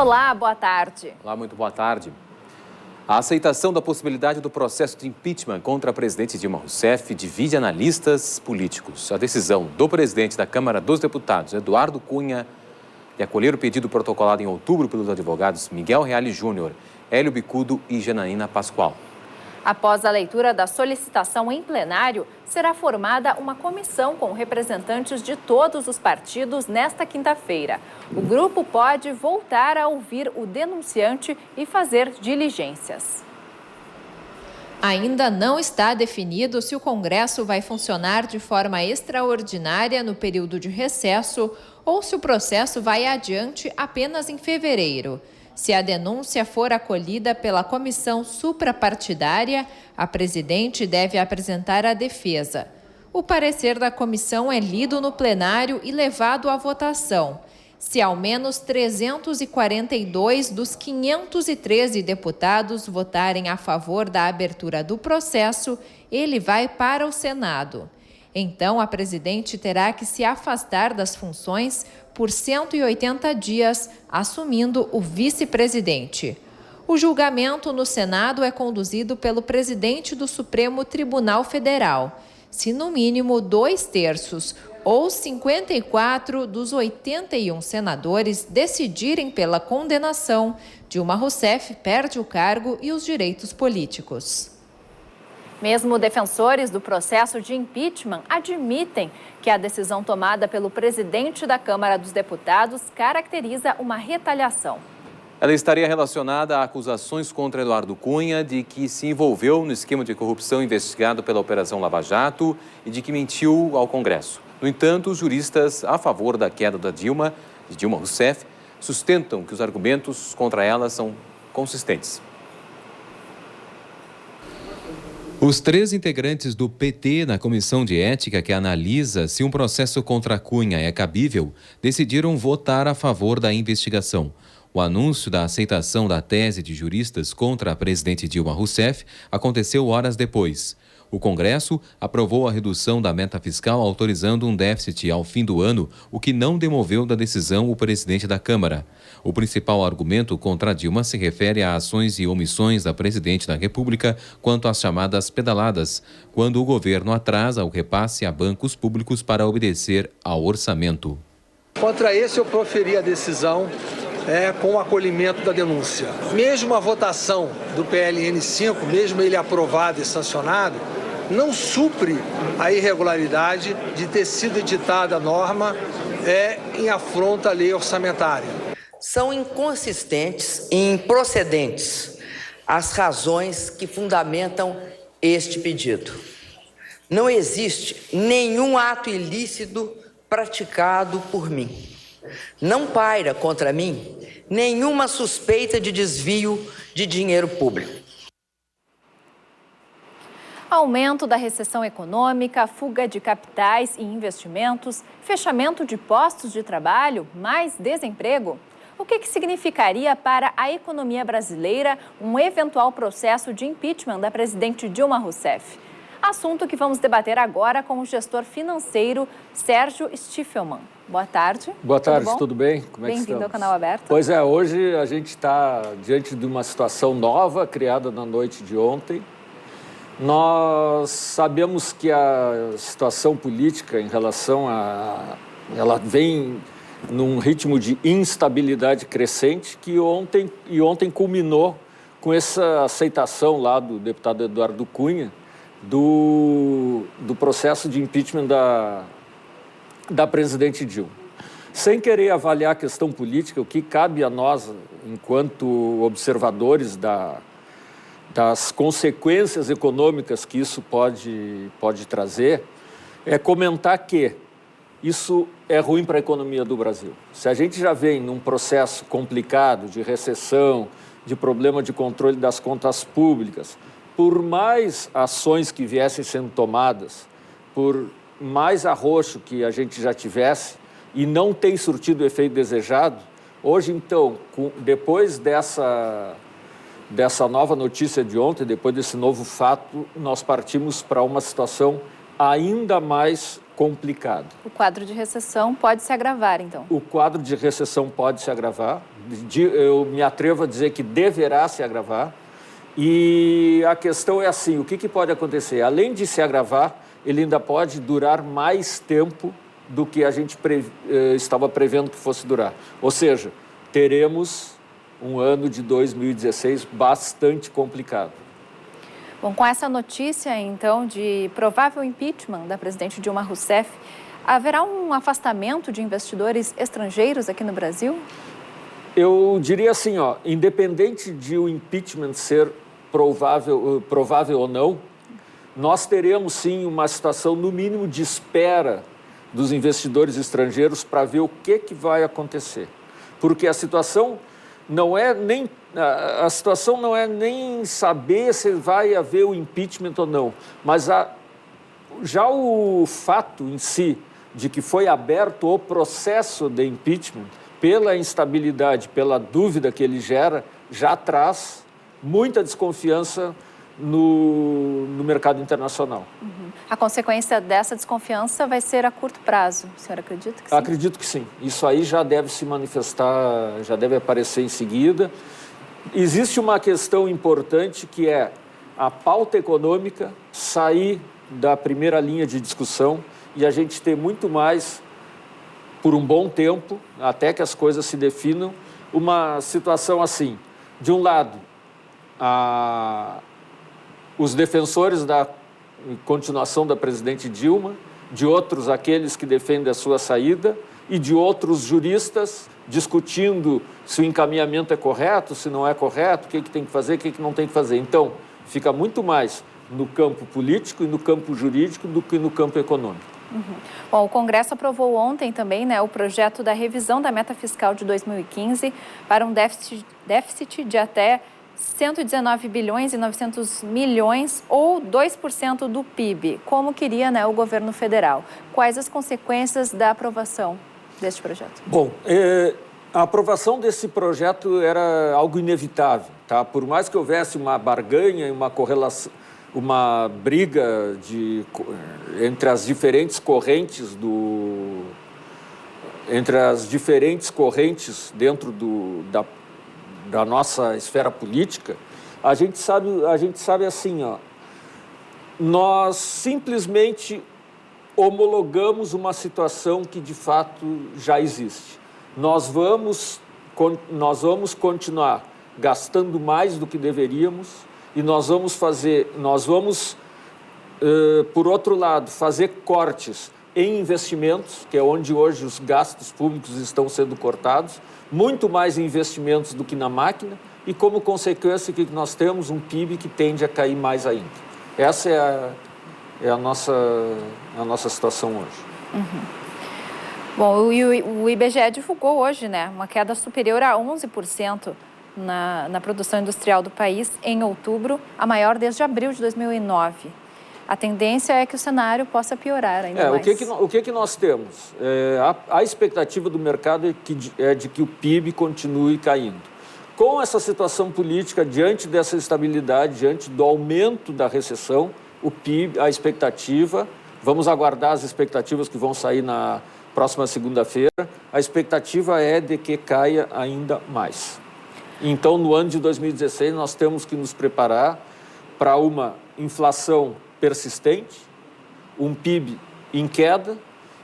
Olá, boa tarde. Olá, muito boa tarde. A aceitação da possibilidade do processo de impeachment contra a presidente Dilma Rousseff divide analistas políticos. A decisão do presidente da Câmara dos Deputados, Eduardo Cunha, de acolher o pedido protocolado em outubro pelos advogados Miguel Reale Júnior, Hélio Bicudo e Janaína Pascoal. Após a leitura da solicitação em plenário, será formada uma comissão com representantes de todos os partidos nesta quinta-feira. O grupo pode voltar a ouvir o denunciante e fazer diligências. Ainda não está definido se o Congresso vai funcionar de forma extraordinária no período de recesso ou se o processo vai adiante apenas em fevereiro. Se a denúncia for acolhida pela comissão suprapartidária, a presidente deve apresentar a defesa. O parecer da comissão é lido no plenário e levado à votação. Se ao menos 342 dos 513 deputados votarem a favor da abertura do processo, ele vai para o Senado. Então, a presidente terá que se afastar das funções por 180 dias, assumindo o vice-presidente. O julgamento no Senado é conduzido pelo presidente do Supremo Tribunal Federal. Se no mínimo 2/3 ou 54 dos 81 senadores decidirem pela condenação, Dilma Rousseff perde o cargo e os direitos políticos. Mesmo defensores do processo de impeachment admitem que a decisão tomada pelo presidente da Câmara dos Deputados caracteriza uma retaliação. Ela estaria relacionada a acusações contra Eduardo Cunha de que se envolveu no esquema de corrupção investigado pela Operação Lava Jato e de que mentiu ao Congresso. No entanto, os juristas a favor da queda de Dilma Rousseff, sustentam que os argumentos contra ela são consistentes. Os 3 integrantes do PT na comissão de ética que analisa se um processo contra Cunha é cabível, decidiram votar a favor da investigação. O anúncio da aceitação da tese de juristas contra a presidente Dilma Rousseff aconteceu horas depois. O Congresso aprovou a redução da meta fiscal, autorizando um déficit ao fim do ano, o que não demoveu da decisão o presidente da Câmara. O principal argumento contra Dilma se refere a ações e omissões da presidente da República quanto às chamadas pedaladas, quando o governo atrasa o repasse a bancos públicos para obedecer ao orçamento. Contra esse, eu proferi a decisão com o acolhimento da denúncia. Mesmo a votação do PLN 5, mesmo ele aprovado e sancionado, não supre a irregularidade de ter sido editada a norma em afronta à lei orçamentária. São inconsistentes e improcedentes as razões que fundamentam este pedido. Não existe nenhum ato ilícito praticado por mim. Não paira contra mim nenhuma suspeita de desvio de dinheiro público. Aumento da recessão econômica, fuga de capitais e investimentos, fechamento de postos de trabalho, mais desemprego. O que significaria para a economia brasileira um eventual processo de impeachment da presidente Dilma Rousseff? Assunto que vamos debater agora com o gestor financeiro Sérgio Stiffelmann. Boa tarde. Boa tarde, tudo bem? Como é que estamos? Bem-vindo ao Canal Aberto. Pois é, hoje a gente está diante de uma situação nova, criada na noite de ontem. Nós sabemos que a situação política em relação ela vem num ritmo de instabilidade crescente que ontem culminou com essa aceitação lá do deputado Eduardo Cunha do processo de impeachment da presidente Dilma. Sem querer avaliar a questão política, o que cabe a nós, enquanto observadores das consequências econômicas que isso pode trazer, é comentar que isso é ruim para a economia do Brasil. Se a gente já vem num processo complicado de recessão, de problema de controle das contas públicas, por mais ações que viessem sendo tomadas, por mais arroxo que a gente já tivesse e não tem surtido o efeito desejado, hoje, então, depois dessa nova notícia de ontem, depois desse novo fato, nós partimos para uma situação ainda mais complicada. O quadro de recessão pode se agravar, então? O quadro de recessão pode se agravar, eu me atrevo a dizer que deverá se agravar. E a questão é assim, o que pode acontecer? Além de se agravar, ele ainda pode durar mais tempo do que a gente estava prevendo que fosse durar. Ou seja, teremos um ano de 2016 bastante complicado. Bom, com essa notícia, então, de provável impeachment da presidente Dilma Rousseff, haverá um afastamento de investidores estrangeiros aqui no Brasil? Eu diria assim, independente de o impeachment ser provável ou não, nós teremos sim uma situação, no mínimo, de espera dos investidores estrangeiros para ver o que vai acontecer. Porque a situação não é nem saber se vai haver o impeachment ou não, mas já o fato em si de que foi aberto o processo de impeachment, pela instabilidade, pela dúvida que ele gera, já traz muita desconfiança no mercado internacional. Uhum. A consequência dessa desconfiança vai ser a curto prazo. O senhor acredita que sim? Acredito que sim. Isso aí já deve se manifestar, já deve aparecer em seguida. Existe uma questão importante que é a pauta econômica sair da primeira linha de discussão e a gente ter muito mais, por um bom tempo, até que as coisas se definam, uma situação assim. De um lado, os defensores da continuação da presidente Dilma, de outros aqueles que defendem a sua saída e de outros juristas discutindo se o encaminhamento é correto, se não é correto, o que tem que fazer, o que não tem que fazer. Então, fica muito mais no campo político e no campo jurídico do que no campo econômico. Uhum. Bom, o Congresso aprovou ontem também, né, o projeto da revisão da meta fiscal de 2015 para um déficit de até 119 bilhões e 900 milhões ou 2% do PIB, como queria, né, o governo federal. Quais as consequências da aprovação deste projeto? Bom, a aprovação desse projeto era algo inevitável, tá? Por mais que houvesse uma barganha e uma correlação, uma briga entre as diferentes correntes dentro da nossa esfera política, a gente sabe assim, nós simplesmente homologamos uma situação que de fato já existe. Nós vamos continuar gastando mais do que deveríamos e nós vamos, por outro lado, fazer cortes em investimentos, que é onde hoje os gastos públicos estão sendo cortados, muito mais em investimentos do que na máquina, e como consequência que nós temos um PIB que tende a cair mais ainda. Essa é a nossa situação hoje. Uhum. Bom, o IBGE divulgou hoje, né, uma queda superior a 11% na produção industrial do país em outubro, a maior desde abril de 2009. A tendência é que o cenário possa piorar ainda mais. O que nós temos? A expectativa do mercado é de que o PIB continue caindo. Com essa situação política, diante dessa instabilidade, diante do aumento da recessão, o PIB, a expectativa, vamos aguardar as expectativas que vão sair na próxima segunda-feira, a expectativa é de que caia ainda mais. Então, no ano de 2016, nós temos que nos preparar para uma inflação persistente, um PIB em queda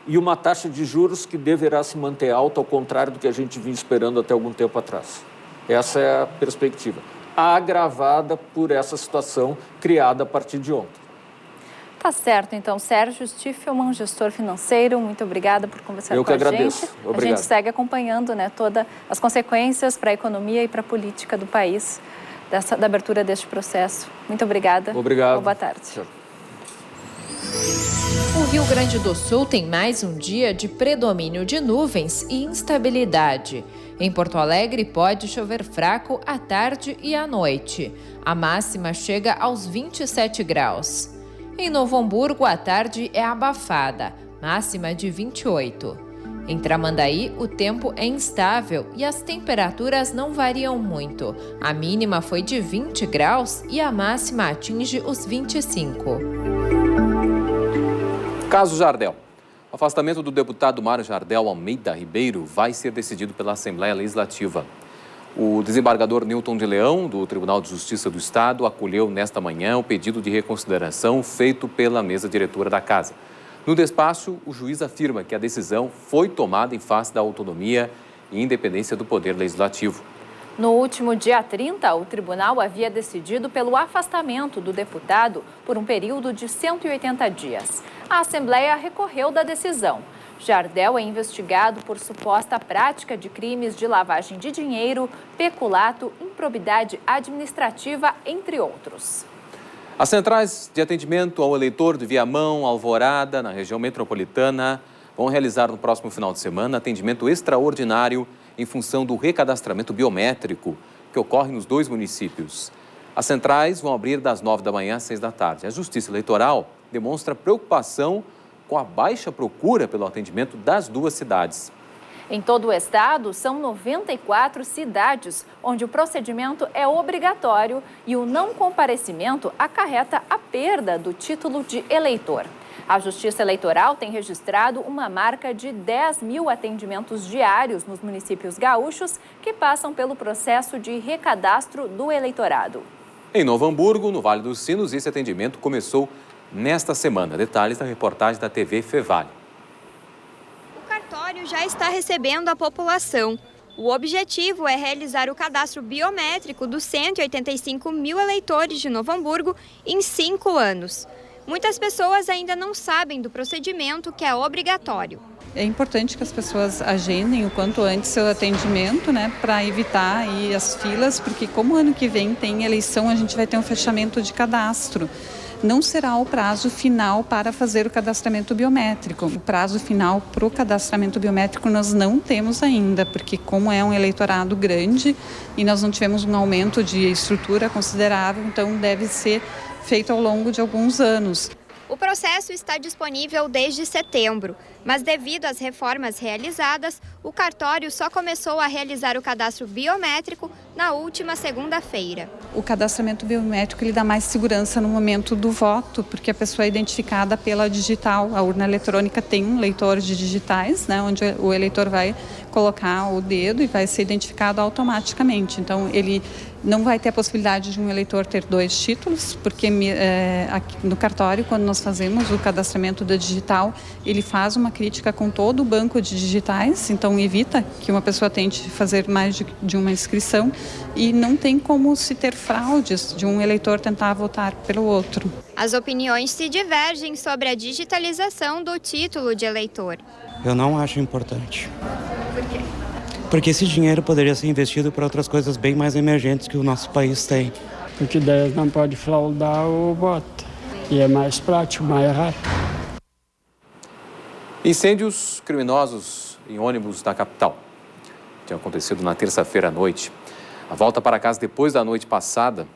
e uma taxa de juros que deverá se manter alta, ao contrário do que a gente vinha esperando até algum tempo atrás. Essa é a perspectiva, agravada por essa situação criada a partir de ontem. Tá certo, então, Sérgio Stiffelmann, gestor financeiro, muito obrigada por conversar com a gente. Eu que agradeço. Obrigado. A gente segue acompanhando, né, todas as consequências para a economia e para a política do país da abertura deste processo. Muito obrigada. Obrigado. Boa tarde. Tchau. O Rio Grande do Sul tem mais um dia de predomínio de nuvens e instabilidade. Em Porto Alegre pode chover fraco à tarde e à noite. A máxima chega aos 27 graus. Em Novo Hamburgo, a tarde é abafada, máxima de 28. Em Tramandaí, o tempo é instável e as temperaturas não variam muito. A mínima foi de 20 graus e a máxima atinge os 25. Caso Jardel. O afastamento do deputado Mário Jardel Almeida Ribeiro vai ser decidido pela Assembleia Legislativa. O desembargador Newton de Leão, do Tribunal de Justiça do Estado, acolheu nesta manhã o pedido de reconsideração feito pela mesa diretora da Casa. No despacho, o juiz afirma que a decisão foi tomada em face da autonomia e independência do Poder Legislativo. No último dia 30, o tribunal havia decidido pelo afastamento do deputado por um período de 180 dias. A Assembleia recorreu da decisão. Jardel é investigado por suposta prática de crimes de lavagem de dinheiro, peculato, improbidade administrativa, entre outros. As centrais de atendimento ao eleitor de Viamão, Alvorada, na região metropolitana, vão realizar no próximo final de semana atendimento extraordinário em função do recadastramento biométrico que ocorre nos 2 municípios. As centrais vão abrir das 9 da manhã às 6 da tarde. A Justiça Eleitoral demonstra preocupação com a baixa procura pelo atendimento das 2 cidades. Em todo o estado, são 94 cidades onde o procedimento é obrigatório e o não comparecimento acarreta a perda do título de eleitor. A Justiça Eleitoral tem registrado uma marca de 10 mil atendimentos diários nos municípios gaúchos que passam pelo processo de recadastro do eleitorado. Em Novo Hamburgo, no Vale dos Sinos, esse atendimento começou nesta semana. Detalhes da reportagem da TV Fevale. O cartório já está recebendo a população. O objetivo é realizar o cadastro biométrico dos 185 mil eleitores de Novo Hamburgo em 5 anos. Muitas pessoas ainda não sabem do procedimento, que é obrigatório. É importante que as pessoas agendem o quanto antes seu atendimento, para evitar aí as filas, porque como ano que vem tem eleição, a gente vai ter um fechamento de cadastro. Não será o prazo final para fazer o cadastramento biométrico. O prazo final para o cadastramento biométrico nós não temos ainda, porque como é um eleitorado grande e nós não tivemos um aumento de estrutura considerável, então deve ser feito ao longo de alguns anos. O processo está disponível desde setembro, mas devido às reformas realizadas, o cartório só começou a realizar o cadastro biométrico na última segunda-feira. O cadastramento biométrico ele dá mais segurança no momento do voto, porque a pessoa é identificada pela digital. A urna eletrônica tem um leitor de digitais, onde o eleitor vai colocar o dedo e vai ser identificado automaticamente. Então, ele não vai ter a possibilidade de um eleitor ter 2 títulos, porque aqui no cartório, quando nós fazemos o cadastramento da digital, ele faz uma crítica com todo o banco de digitais, então evita que uma pessoa tente fazer mais de uma inscrição e não tem como se ter fraudes de um eleitor tentar votar pelo outro. As opiniões se divergem sobre a digitalização do título de eleitor. Eu não acho importante. Por quê? Porque esse dinheiro poderia ser investido para outras coisas bem mais emergentes que o nosso país tem. Porque daí não pode fraudar o voto. E é mais prático, mais rápido. Incêndios criminosos em ônibus da capital. Tinha acontecido na terça-feira à noite. A volta para casa depois da noite passada,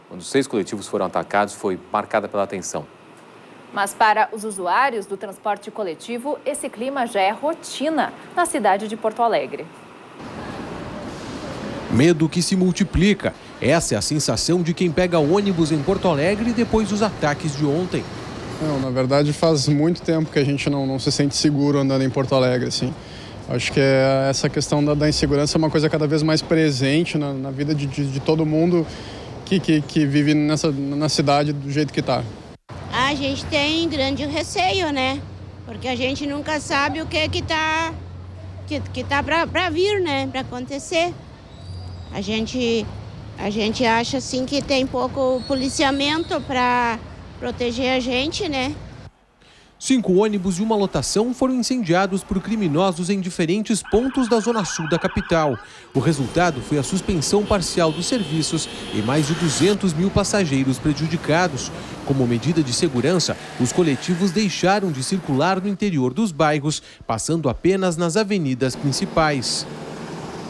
quando 6 coletivos foram atacados, foi marcada pela atenção. Mas para os usuários do transporte coletivo, esse clima já é rotina na cidade de Porto Alegre. Medo que se multiplica. Essa é a sensação de quem pega ônibus em Porto Alegre depois dos ataques de ontem. Não, na verdade faz muito tempo que a gente não se sente seguro andando em Porto Alegre, assim. Acho que essa questão da insegurança é uma coisa cada vez mais presente na vida de todo mundo que vive na cidade do jeito que está. A gente tem grande receio, né? Porque a gente nunca sabe o que tá para vir, né? Para acontecer. A gente acha assim que tem pouco policiamento para proteger a gente, né? 5 ônibus e uma lotação foram incendiados por criminosos em diferentes pontos da zona sul da capital. O resultado foi a suspensão parcial dos serviços e mais de 200 mil passageiros prejudicados. Como medida de segurança, os coletivos deixaram de circular no interior dos bairros, passando apenas nas avenidas principais.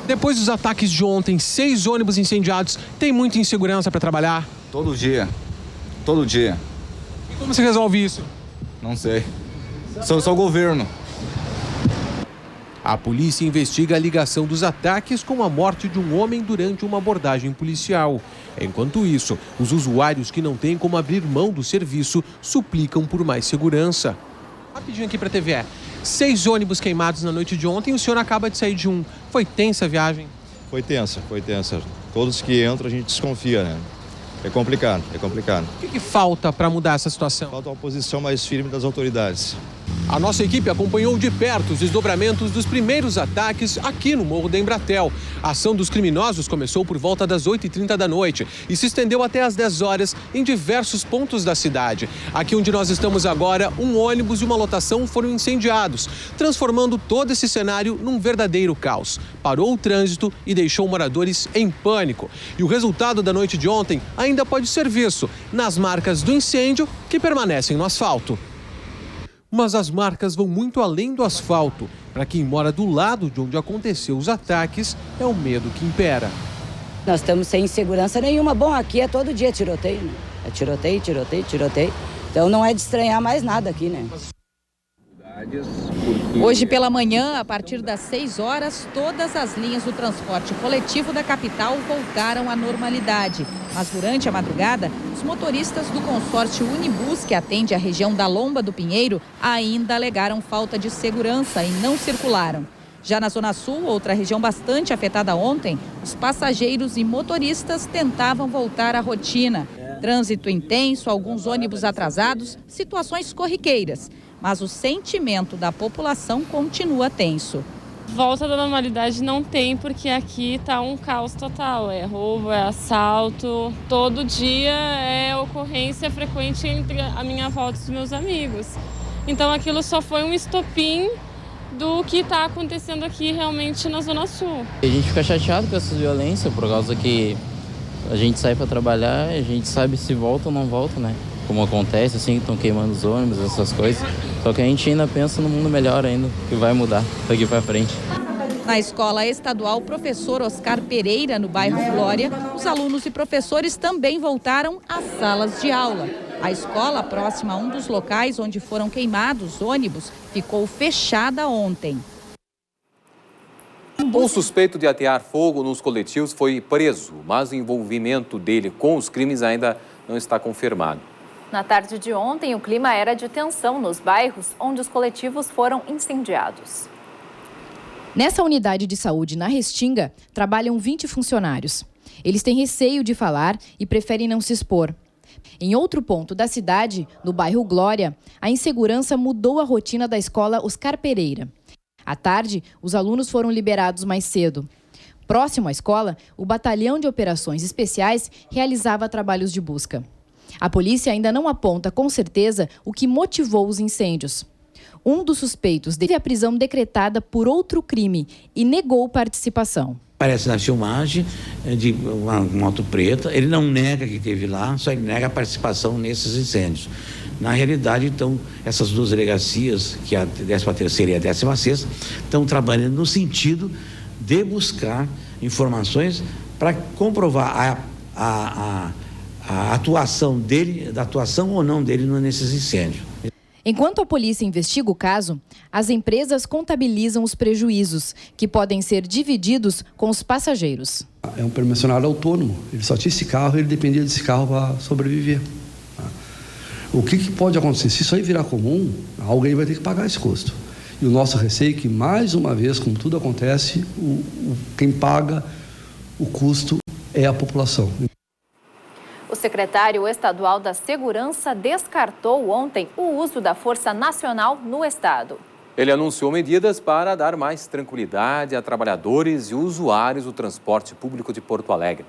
Depois dos ataques de ontem, 6 ônibus incendiados, tem muita insegurança para trabalhar? Todo dia. Todo dia. E como você resolve isso? Não sei. Sou o governo. A polícia investiga a ligação dos ataques com a morte de um homem durante uma abordagem policial. Enquanto isso, os usuários que não têm como abrir mão do serviço suplicam por mais segurança. Rapidinho aqui para a TVE. 6 ônibus queimados na noite de ontem e o senhor acaba de sair de um. Foi tensa a viagem? Foi tensa. Todos que entram a gente desconfia, né? É complicado. O que falta para mudar essa situação? Falta uma posição mais firme das autoridades. A nossa equipe acompanhou de perto os desdobramentos dos primeiros ataques aqui no Morro da Embratel. A ação dos criminosos começou por volta das 8h30 da noite e se estendeu até às 10 horas em diversos pontos da cidade. Aqui onde nós estamos agora, um ônibus e uma lotação foram incendiados, transformando todo esse cenário num verdadeiro caos. Parou o trânsito e deixou moradores em pânico. E o resultado da noite de ontem ainda pode ser visto nas marcas do incêndio que permanecem no asfalto. Mas as marcas vão muito além do asfalto. Para quem mora do lado de onde aconteceu os ataques, é o medo que impera. Nós estamos sem segurança nenhuma. Bom, aqui é todo dia tiroteio, né? É tiroteio. Então não é de estranhar mais nada aqui, né? Hoje pela manhã, a partir das 6 horas, todas as linhas do transporte coletivo da capital voltaram à normalidade. Mas durante a madrugada, os motoristas do consórcio Unibus, que atende a região da Lomba do Pinheiro, ainda alegaram falta de segurança e não circularam. Já na Zona Sul, outra região bastante afetada ontem, os passageiros e motoristas tentavam voltar à rotina. Trânsito intenso, alguns ônibus atrasados, situações corriqueiras. Mas o sentimento da população continua tenso. Volta da normalidade não tem, porque aqui está um caos total. É roubo, é assalto. Todo dia é ocorrência frequente entre a minha volta e os meus amigos. Então aquilo só foi um estopim do que está acontecendo aqui realmente na Zona Sul. A gente fica chateado com essa violência por causa que a gente sai para trabalhar e a gente sabe se volta ou não volta, né? Como acontece, assim, estão queimando os ônibus, essas coisas. Só que a gente ainda pensa no mundo melhor ainda, que vai mudar daqui para frente. Na Escola Estadual Professor Oscar Pereira, no bairro Glória, os alunos e professores também voltaram às salas de aula. A escola, próxima a um dos locais onde foram queimados ônibus, ficou fechada ontem. Um suspeito de atear fogo nos coletivos foi preso, mas o envolvimento dele com os crimes ainda não está confirmado. Na tarde de ontem, o clima era de tensão nos bairros onde os coletivos foram incendiados. Nessa unidade de saúde na Restinga, trabalham 20 funcionários. Eles têm receio de falar e preferem não se expor. Em outro ponto da cidade, no bairro Glória, a insegurança mudou a rotina da escola Oscar Pereira. À tarde, os alunos foram liberados mais cedo. Próximo à escola, o Batalhão de Operações Especiais realizava trabalhos de busca. A polícia ainda não aponta com certeza o que motivou os incêndios. Um dos suspeitos teve a prisão decretada por outro crime e negou participação. Aparece na filmagem de uma moto preta, ele não nega que esteve lá, só ele nega a participação nesses incêndios. Na realidade, então, essas duas delegacias, que é a 13ª e a 16ª, estão trabalhando no sentido de buscar informações para comprovar a atuação dele, da atuação ou não dele nesses incêndios. Enquanto a polícia investiga o caso, as empresas contabilizam os prejuízos, que podem ser divididos com os passageiros. É um permissionário autônomo, ele só tinha esse carro, ele dependia desse carro para sobreviver. O que pode acontecer? Se isso aí virar comum, alguém vai ter que pagar esse custo. E o nosso receio é que, mais uma vez, como tudo acontece, quem paga o custo é a população. O secretário estadual da Segurança descartou ontem o uso da Força Nacional no estado. Ele anunciou medidas para dar mais tranquilidade a trabalhadores e usuários do transporte público de Porto Alegre.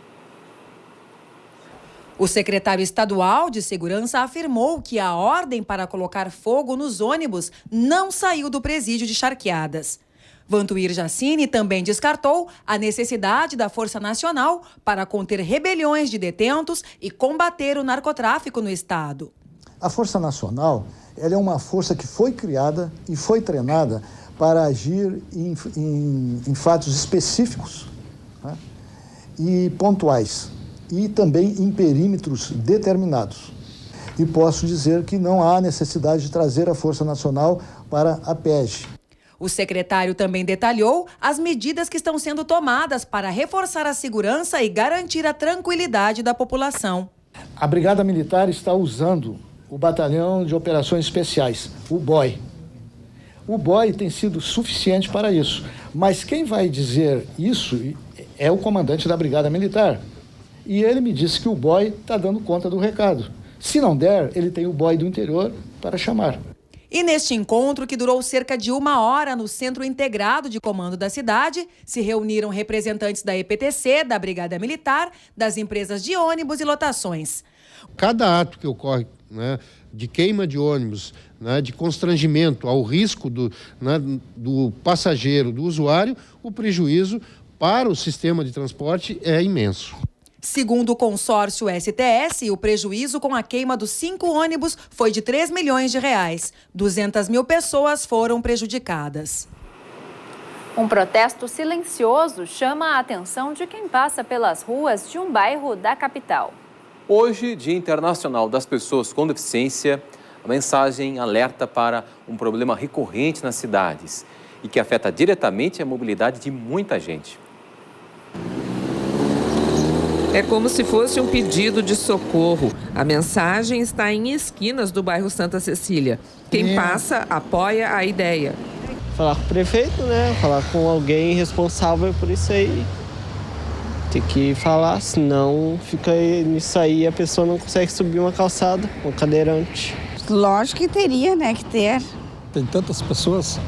O secretário estadual de Segurança afirmou que a ordem para colocar fogo nos ônibus não saiu do presídio de Charqueadas. Vantuir Jacini também descartou a necessidade da Força Nacional para conter rebeliões de detentos e combater o narcotráfico no estado. A Força Nacional ela é uma força que foi criada e foi treinada para agir em fatos específicos, né, e pontuais, e também em perímetros determinados. E posso dizer que não há necessidade de trazer a Força Nacional para a PEG. O secretário também detalhou as medidas que estão sendo tomadas para reforçar a segurança e garantir a tranquilidade da população. A Brigada Militar está usando o Batalhão de Operações Especiais, o BOI. O BOI tem sido suficiente para isso, mas quem vai dizer isso é o comandante da Brigada Militar. E ele me disse que o boy está dando conta do recado. Se não der, ele tem o boy do interior para chamar. E neste encontro, que durou cerca de 1 hora no Centro Integrado de Comando da cidade, se reuniram representantes da EPTC, da Brigada Militar, das empresas de ônibus e lotações. Cada ato que ocorre, né, de queima de ônibus, né, de constrangimento ao risco do passageiro, do usuário, o prejuízo para o sistema de transporte é imenso. Segundo o consórcio STS, o prejuízo com a queima dos 5 ônibus foi de R$3 milhões. 200 mil pessoas foram prejudicadas. Um protesto silencioso chama a atenção de quem passa pelas ruas de um bairro da capital. Hoje, Dia Internacional das Pessoas com Deficiência, a mensagem alerta para um problema recorrente nas cidades e que afeta diretamente a mobilidade de muita gente. É como se fosse um pedido de socorro. A mensagem está em esquinas do bairro Santa Cecília. Quem passa apoia a ideia. Falar com o prefeito, né? Falar com alguém responsável por isso aí. Tem que falar, senão fica nisso aí, a pessoa não consegue subir uma calçada, um cadeirante. Lógico que teria, né, que ter. Tem tantas pessoas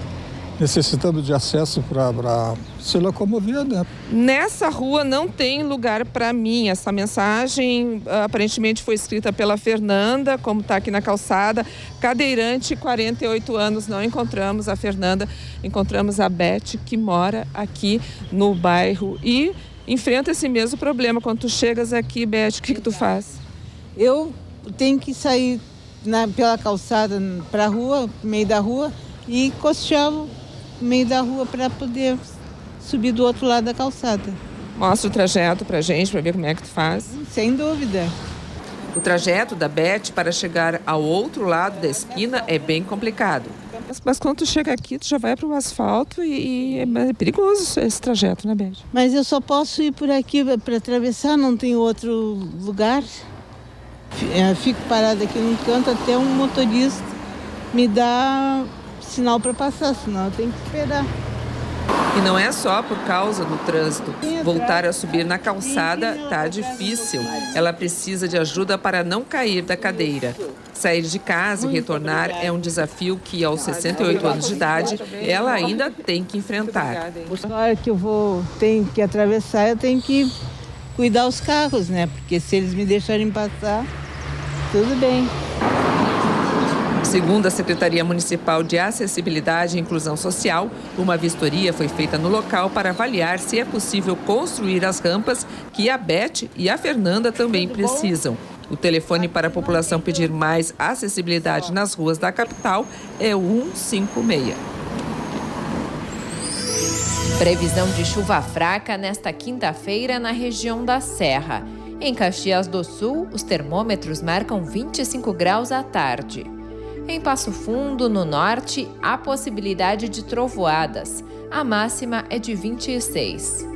necessitando de acesso para se locomover, né? Nessa rua não tem lugar para mim. Essa mensagem aparentemente foi escrita pela Fernanda, como está aqui na calçada. Cadeirante, 48 anos, não encontramos a Fernanda, encontramos a Beth, que mora aqui no bairro e enfrenta esse mesmo problema. Quando tu chegas aqui, Beth, o que tu faz? Eu tenho que sair pela calçada para a rua, meio da rua, e costear no meio da rua para poder subir do outro lado da calçada. Mostra o trajeto pra gente, para ver como é que tu faz. Sem dúvida. O trajeto da Beth para chegar ao outro lado da esquina é bem complicado. Mas quando tu chega aqui, tu já vai para o asfalto e é perigoso esse trajeto, né, Beth? Mas eu só posso ir por aqui para atravessar, não tem outro lugar. Fico parada aqui num canto até um motorista me dá sinal para passar, senão eu tenho que esperar. E não é só por causa do trânsito. Voltar a subir na calçada tá difícil. Ela precisa de ajuda para não cair da cadeira. Sair de casa e retornar é um desafio que, aos 68 anos de idade, ela ainda tem que enfrentar. Na hora que tenho que atravessar, eu tenho que cuidar os carros, né? Porque se eles me deixarem passar, tudo bem. Segundo a Secretaria Municipal de Acessibilidade e Inclusão Social, uma vistoria foi feita no local para avaliar se é possível construir as rampas que a Beth e a Fernanda também precisam. O telefone para a população pedir mais acessibilidade nas ruas da capital é o 156. Previsão de chuva fraca nesta quinta-feira na região da Serra. Em Caxias do Sul, os termômetros marcam 25 graus à tarde. Em Passo Fundo, no norte, há possibilidade de trovoadas. A máxima é de 26.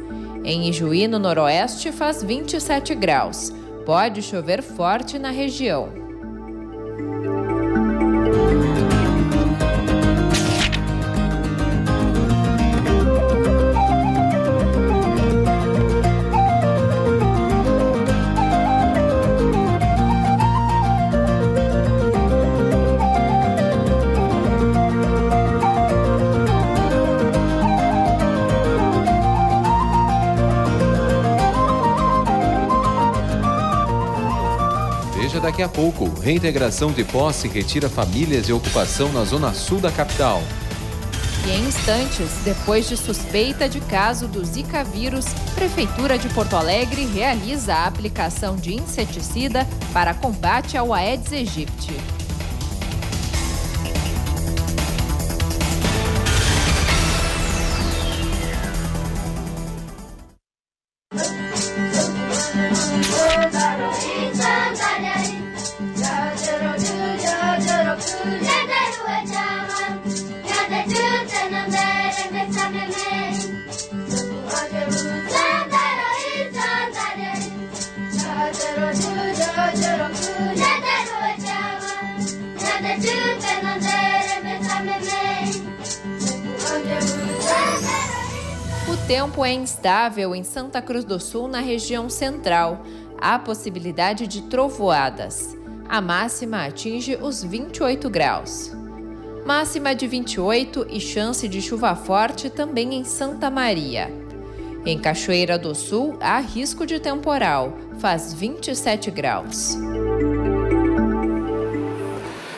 Em Ijuí, no noroeste, faz 27 graus. Pode chover forte na região. Daqui a pouco, reintegração de posse retira famílias de ocupação na zona sul da capital. E em instantes, depois de suspeita de caso do Zika vírus, Prefeitura de Porto Alegre realiza a aplicação de inseticida para combate ao Aedes aegypti. tempo é instável em Santa Cruz do Sul, na região central. Há possibilidade de trovoadas. A máxima atinge os 28 graus. Máxima de 28 e chance de chuva forte também em Santa Maria. Em Cachoeira do Sul, há risco de temporal. Faz 27 graus.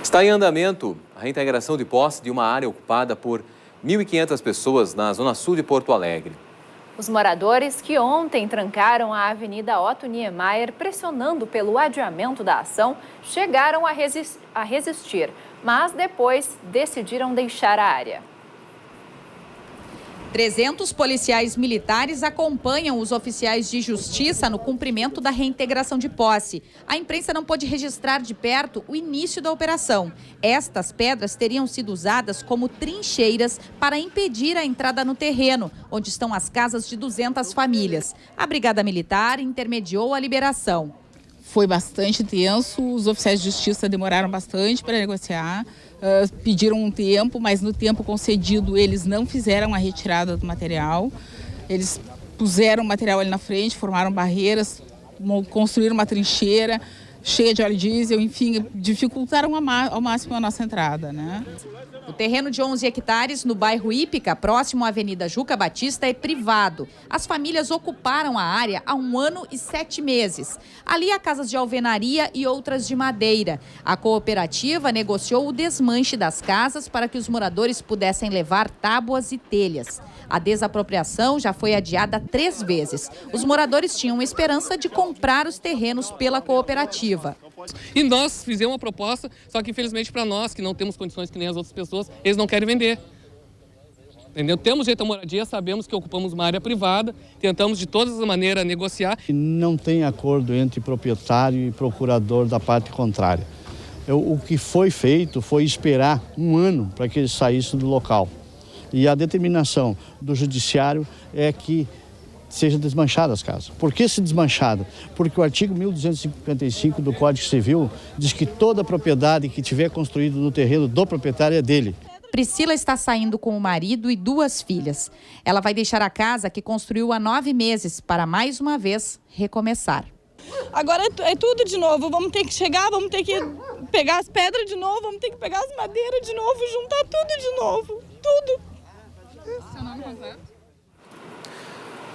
Está em andamento a reintegração de posse de uma área ocupada por 1.500 pessoas na zona sul de Porto Alegre. Os moradores que ontem trancaram a Avenida Otto Niemeyer, pressionando pelo adiamento da ação, chegaram a resistir, mas depois decidiram deixar a área. 300 policiais militares acompanham os oficiais de justiça no cumprimento da reintegração de posse. A imprensa não pôde registrar de perto o início da operação. Estas pedras teriam sido usadas como trincheiras para impedir a entrada no terreno, onde estão as casas de 200 famílias. A Brigada Militar intermediou a liberação. Foi bastante tenso, os oficiais de justiça demoraram bastante para negociar, pediram um tempo, mas no tempo concedido eles não fizeram a retirada do material. Eles puseram o material ali na frente, formaram barreiras, construíram uma trincheira cheia de óleo diesel, enfim, dificultaram ao máximo a nossa entrada, né? O terreno de 11 hectares no bairro Ípica, próximo à Avenida Juca Batista, é privado. As famílias ocuparam a área há 1 ano e 7 meses. Ali há casas de alvenaria e outras de madeira. A cooperativa negociou o desmanche das casas para que os moradores pudessem levar tábuas e telhas. A desapropriação já foi adiada 3 vezes. Os moradores tinham esperança de comprar os terrenos pela cooperativa. E nós fizemos uma proposta, só que infelizmente para nós, que não temos condições que nem as outras pessoas, eles não querem vender. Entendeu? Temos direito à moradia, sabemos que ocupamos uma área privada, tentamos de todas as maneiras negociar. Não tem acordo entre proprietário e procurador da parte contrária. O que foi feito foi esperar 1 ano para que eles saíssem do local. E a determinação do judiciário é que seja desmanchada as casas. Por que se desmanchada? Porque o artigo 1255 do Código Civil diz que toda propriedade que tiver construído no terreno do proprietário é dele. Priscila está saindo com o marido e 2 filhas. Ela vai deixar a casa que construiu há 9 meses para, mais uma vez, recomeçar. Agora é tudo de novo. Vamos ter que chegar, vamos ter que pegar as pedras de novo, vamos ter que pegar as madeiras de novo, juntar tudo de novo. Tudo. Seu nome completo?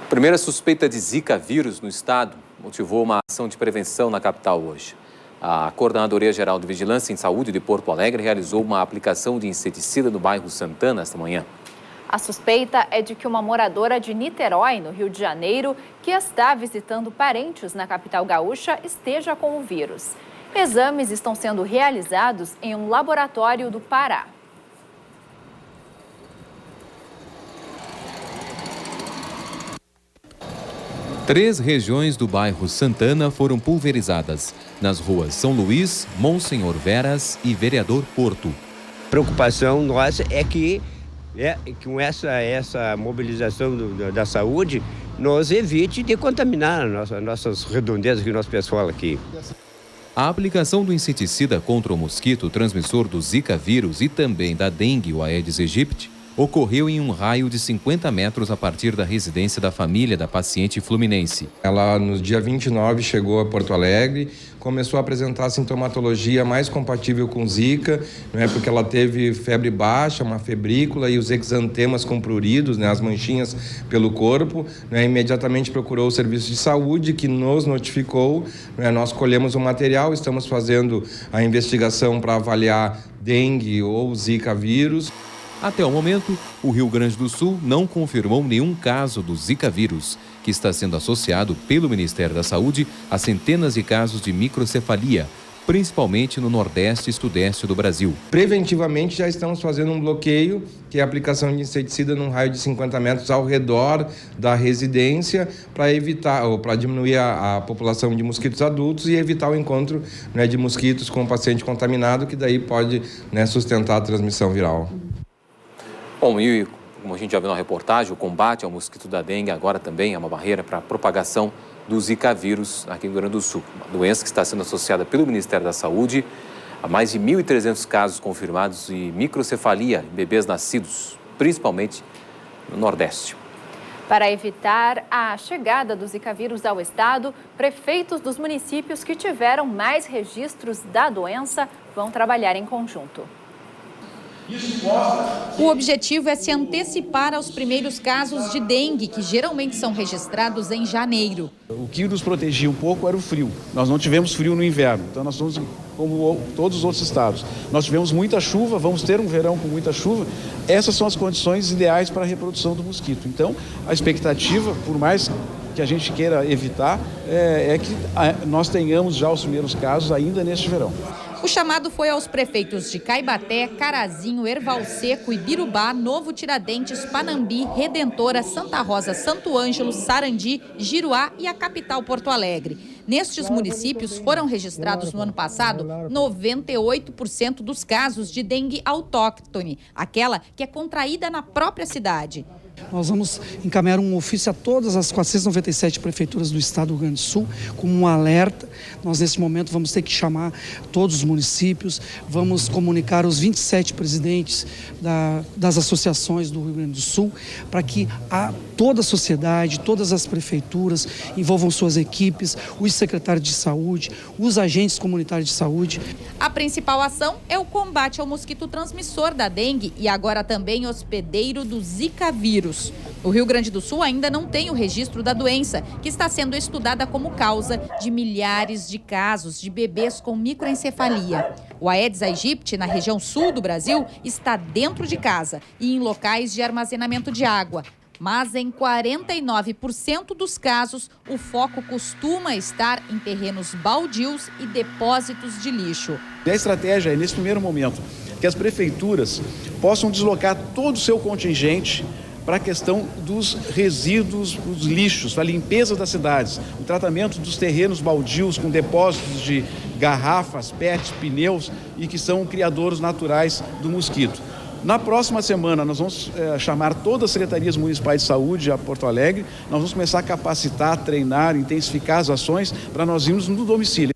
A primeira suspeita de Zika vírus no estado motivou uma ação de prevenção na capital hoje. A Coordenadoria Geral de Vigilância em Saúde de Porto Alegre realizou uma aplicação de inseticida no bairro Santana esta manhã. A suspeita é de que uma moradora de Niterói, no Rio de Janeiro, que está visitando parentes na capital gaúcha, esteja com o vírus. Exames estão sendo realizados em um laboratório do Pará. Três regiões do bairro Santana foram pulverizadas, nas ruas São Luís, Monsenhor Veras e Vereador Porto. A preocupação nossa é que com essa mobilização da saúde, nos evite de contaminar nossas redondezas e nosso pessoal aqui. A aplicação do inseticida contra o mosquito transmissor do Zika vírus e também da dengue, o Aedes aegypti, ocorreu em um raio de 50 metros a partir da residência da família da paciente fluminense. Ela, no dia 29, chegou a Porto Alegre, começou a apresentar a sintomatologia mais compatível com Zika, porque ela teve febre baixa, uma febrícula e os exantemas compruridos, as manchinhas pelo corpo. Imediatamente procurou o serviço de saúde, que nos notificou. Nós colhemos o material, estamos fazendo a investigação para avaliar dengue ou Zika vírus. Até o momento, o Rio Grande do Sul não confirmou nenhum caso do Zika vírus, que está sendo associado pelo Ministério da Saúde a centenas de casos de microcefalia, principalmente no Nordeste e Sudeste do Brasil. Preventivamente, já estamos fazendo um bloqueio, que é a aplicação de inseticida num raio de 50 metros ao redor da residência, para evitar, ou para diminuir a população de mosquitos adultos e evitar o encontro de mosquitos com o paciente contaminado, que daí pode sustentar a transmissão viral. Bom, e como a gente já viu na reportagem, o combate ao mosquito da dengue agora também é uma barreira para a propagação do Zika vírus aqui no Rio Grande do Sul. Uma doença que está sendo associada pelo Ministério da Saúde a mais de 1.300 casos confirmados de microcefalia em bebês nascidos, principalmente no Nordeste. Para evitar a chegada do Zika vírus ao estado, prefeitos dos municípios que tiveram mais registros da doença vão trabalhar em conjunto. O objetivo é se antecipar aos primeiros casos de dengue, que geralmente são registrados em janeiro. O que nos protegia um pouco era o frio. Nós não tivemos frio no inverno, então nós somos como todos os outros estados. Nós tivemos muita chuva, vamos ter um verão com muita chuva. Essas são as condições ideais para a reprodução do mosquito. Então, a expectativa, por mais que a gente queira evitar, é que nós tenhamos já os primeiros casos ainda neste verão. O chamado foi aos prefeitos de Caibaté, Carazinho, Erval Seco, Ibirubá, Novo Tiradentes, Panambi, Redentora, Santa Rosa, Santo Ângelo, Sarandi, Giruá e a capital Porto Alegre. Nestes municípios foram registrados no ano passado 98% dos casos de dengue autóctone, aquela que é contraída na própria cidade. Nós vamos encaminhar um ofício a todas as 497 prefeituras do estado do Rio Grande do Sul, como um alerta. Nós, nesse momento, vamos ter que chamar todos os municípios, vamos comunicar os 27 presidentes das associações do Rio Grande do Sul, para que toda a sociedade, todas as prefeituras envolvam suas equipes, os secretários de saúde, os agentes comunitários de saúde. A principal ação é o combate ao mosquito transmissor da dengue e agora também hospedeiro do Zika vírus. O Rio Grande do Sul ainda não tem o registro da doença, que está sendo estudada como causa de milhares de casos de bebês com microencefalia. O Aedes aegypti, na região sul do Brasil, está dentro de casa e em locais de armazenamento de água. Mas em 49% dos casos, o foco costuma estar em terrenos baldios e depósitos de lixo. A estratégia é, nesse primeiro momento, que as prefeituras possam deslocar todo o seu contingente para a questão dos resíduos, dos lixos, para a limpeza das cidades, o tratamento dos terrenos baldios com depósitos de garrafas, PET, pneus e que são criadouros naturais do mosquito. Na próxima semana, nós vamos chamar todas as secretarias municipais de saúde a Porto Alegre, nós vamos começar a capacitar, treinar, intensificar as ações para nós irmos no domicílio.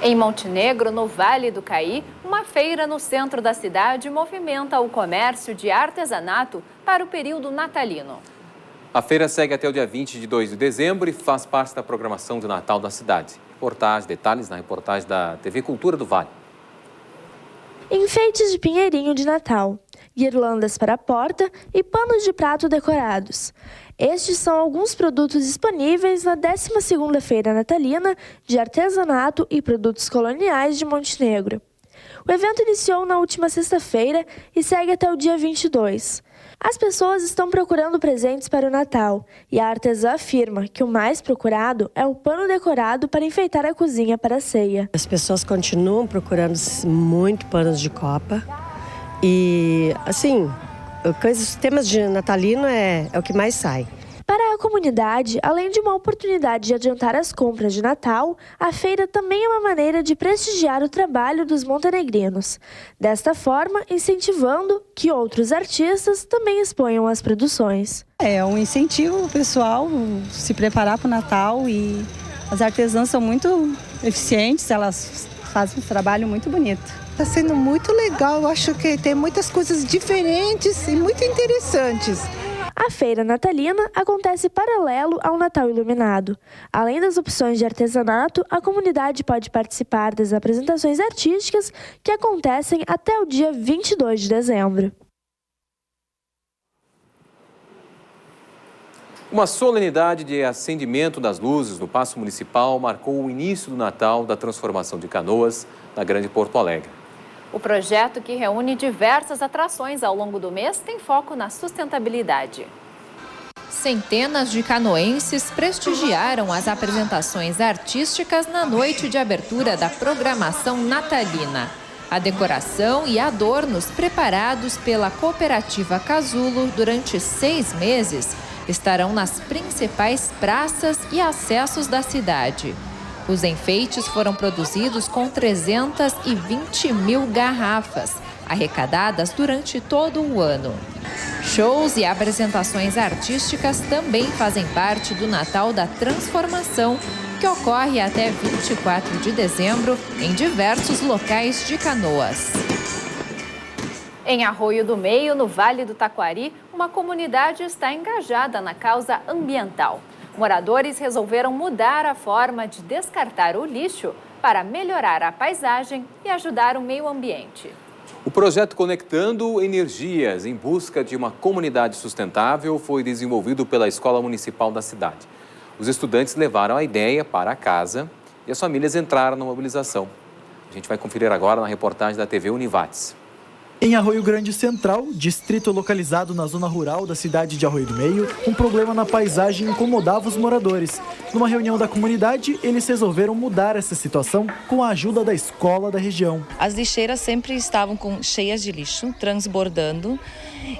Em Montenegro, no Vale do Caí, uma feira no centro da cidade movimenta o comércio de artesanato para o período natalino. A feira segue até o dia 22 de dezembro e faz parte da programação de Natal da cidade. Detalhes na reportagem da TV Cultura do Vale. Enfeites de pinheirinho de Natal, guirlandas para a porta e panos de prato decorados. Estes são alguns produtos disponíveis na 12ª Feira Natalina de Artesanato e Produtos Coloniais de Montenegro. O evento iniciou na última sexta-feira e segue até o dia 22. As pessoas estão procurando presentes para o Natal e a artesã afirma que o mais procurado é o pano decorado para enfeitar a cozinha para a ceia. As pessoas continuam procurando muito panos de copa e, assim, temas de natalino é o que mais sai. Para a comunidade, além de uma oportunidade de adiantar as compras de Natal, a feira também é uma maneira de prestigiar o trabalho dos montenegrinos. Desta forma, incentivando que outros artistas também exponham as produções. É um incentivo o pessoal se preparar para o Natal e as artesãs são muito eficientes, elas fazem um trabalho muito bonito. Está sendo muito legal, eu acho que tem muitas coisas diferentes e muito interessantes. A feira natalina acontece paralelo ao Natal Iluminado. Além das opções de artesanato, a comunidade pode participar das apresentações artísticas que acontecem até o dia 22 de dezembro. Uma solenidade de acendimento das luzes no Paço Municipal marcou o início do Natal da transformação de Canoas, na Grande Porto Alegre. O projeto, que reúne diversas atrações ao longo do mês, tem foco na sustentabilidade. Centenas de canoenses prestigiaram as apresentações artísticas na noite de abertura da programação natalina. A decoração e adornos preparados pela cooperativa Casulo durante 6 meses estarão nas principais praças e acessos da cidade. Os enfeites foram produzidos com 320 mil garrafas, arrecadadas durante todo o ano. Shows e apresentações artísticas também fazem parte do Natal da Transformação, que ocorre até 24 de dezembro em diversos locais de Canoas. Em Arroio do Meio, no Vale do Taquari, uma comunidade está engajada na causa ambiental. Moradores resolveram mudar a forma de descartar o lixo para melhorar a paisagem e ajudar o meio ambiente. O projeto Conectando Energias em busca de uma comunidade sustentável foi desenvolvido pela Escola Municipal da cidade. Os estudantes levaram a ideia para casa e as famílias entraram na mobilização. A gente vai conferir agora na reportagem da TV Univates. Em Arroio Grande Central, distrito localizado na zona rural da cidade de Arroio do Meio, um problema na paisagem incomodava os moradores. Numa reunião da comunidade, eles resolveram mudar essa situação com a ajuda da escola da região. As lixeiras sempre estavam cheias de lixo, transbordando,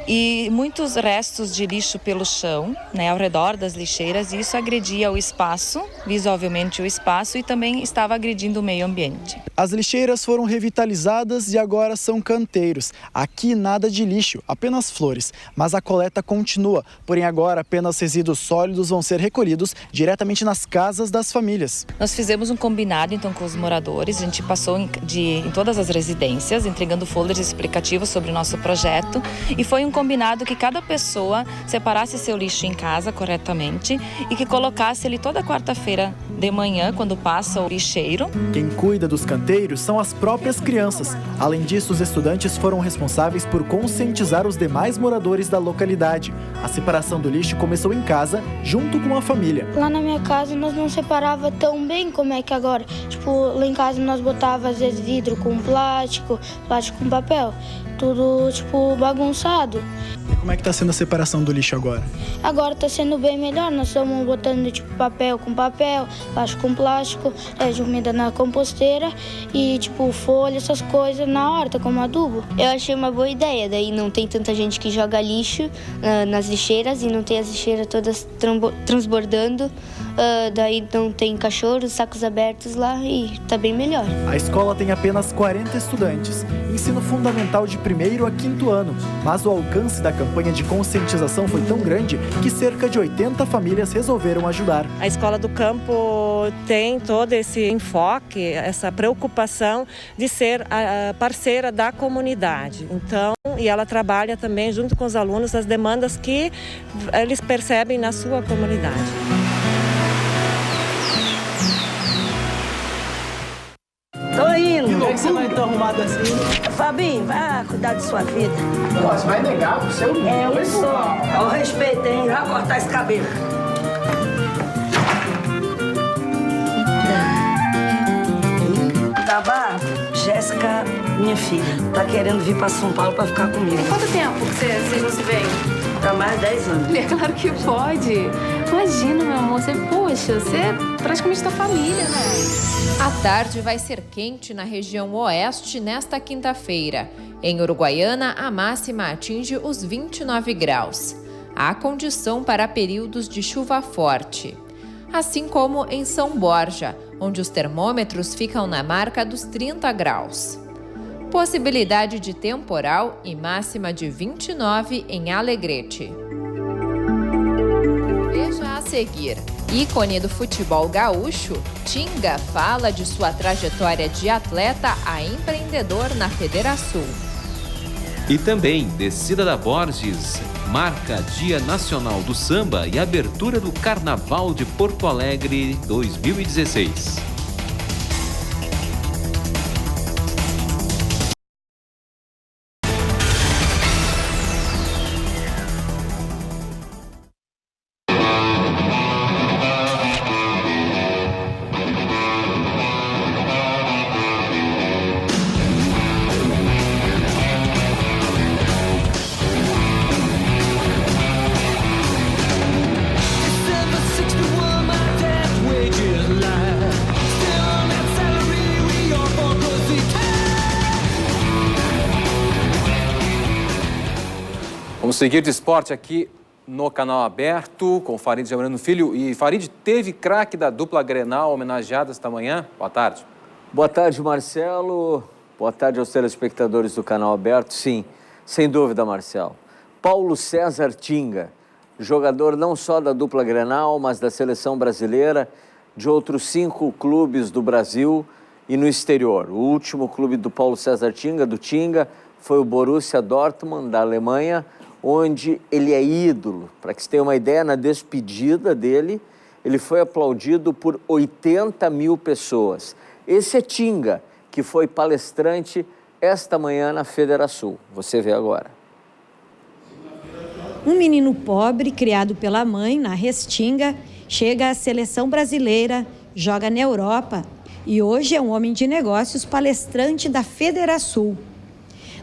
e muitos restos de lixo pelo chão, ao redor das lixeiras, e isso agredia o espaço, visivelmente o espaço, e também estava agredindo o meio ambiente. As lixeiras foram revitalizadas e agora são canteiros. Aqui nada de lixo, apenas flores, mas a coleta continua, porém agora apenas resíduos sólidos vão ser recolhidos diretamente nas casas das famílias. Nós fizemos um combinado então com os moradores, a gente passou em todas as residências, entregando folders explicativos sobre o nosso projeto, e foi um combinado que cada pessoa separasse seu lixo em casa corretamente e que colocasse ele toda quarta-feira de manhã, quando passa o lixeiro. Quem cuida dos canteiros são as próprias crianças. Além disso, os estudantes foram responsáveis por conscientizar os demais moradores da localidade. A separação do lixo começou em casa, junto com a família. Lá na minha casa nós não separava tão bem como é que agora. Lá em casa nós botava às vezes vidro com plástico com papel. Tudo bagunçado. E como é que está sendo a separação do lixo agora? Agora está sendo bem melhor. Nós estamos botando papel com papel, plástico com plástico, comida na composteira e folha, essas coisas na horta como adubo. Eu achei uma boa ideia, daí não tem tanta gente que joga lixo nas lixeiras e não tem as lixeiras todas transbordando, daí não tem cachorros, sacos abertos lá e tá bem melhor. A escola tem apenas 40 estudantes, ensino fundamental de 1º a 5º ano, mas o alcance da campanha de conscientização foi tão grande que cerca de 80 famílias resolveram ajudar. A Escola do Campo tem todo esse enfoque, essa preocupação de ser a parceira da comunidade. Então, e ela trabalha também junto com os alunos as demandas que eles percebem na sua comunidade. Tô indo. Por que você vai tão arrumado assim? Fabinho, vai cuidar de sua vida. Você vai negar pro seu filho? Eu sou. Eu respeito, hein? Vai cortar esse cabelo. Tá, Jéssica, minha filha, tá querendo vir pra São Paulo pra ficar comigo. Quanto tempo que vocês não se veem? Tá mais de 10 anos. É claro que pode. Imagina, meu amor, você é praticamente da família, né? A tarde vai ser quente na região oeste nesta quinta-feira. Em Uruguaiana, a máxima atinge os 29 graus. Há condição para períodos de chuva forte. Assim como em São Borja, onde os termômetros ficam na marca dos 30 graus. Possibilidade de temporal e máxima de 29 em Alegrete. Veja a seguir. Ícone do futebol gaúcho, Tinga fala de sua trajetória de atleta a empreendedor na Federação. E também, descida da Borges, marca Dia Nacional do Samba e abertura do Carnaval de Porto Alegre 2016. Vamos seguir de esporte aqui no Canal Aberto com Farid Jamrano Filho. E Farid, teve craque da dupla Grenal homenageada esta manhã? Boa tarde. Boa tarde, Marcelo. Boa tarde aos telespectadores do Canal Aberto. Sim, sem dúvida, Marcelo. Paulo César Tinga, jogador não só da dupla Grenal, mas da seleção brasileira, de outros 5 clubes do Brasil e no exterior. O último clube do Paulo César Tinga, do Tinga, foi o Borussia Dortmund, da Alemanha, onde ele é ídolo. Para que você tenha uma ideia, na despedida dele, ele foi aplaudido por 80 mil pessoas. Esse é Tinga, que foi palestrante esta manhã na Federação. Você vê agora. Um menino pobre, criado pela mãe na Restinga, chega à seleção brasileira, joga na Europa e hoje é um homem de negócios, palestrante da Federação.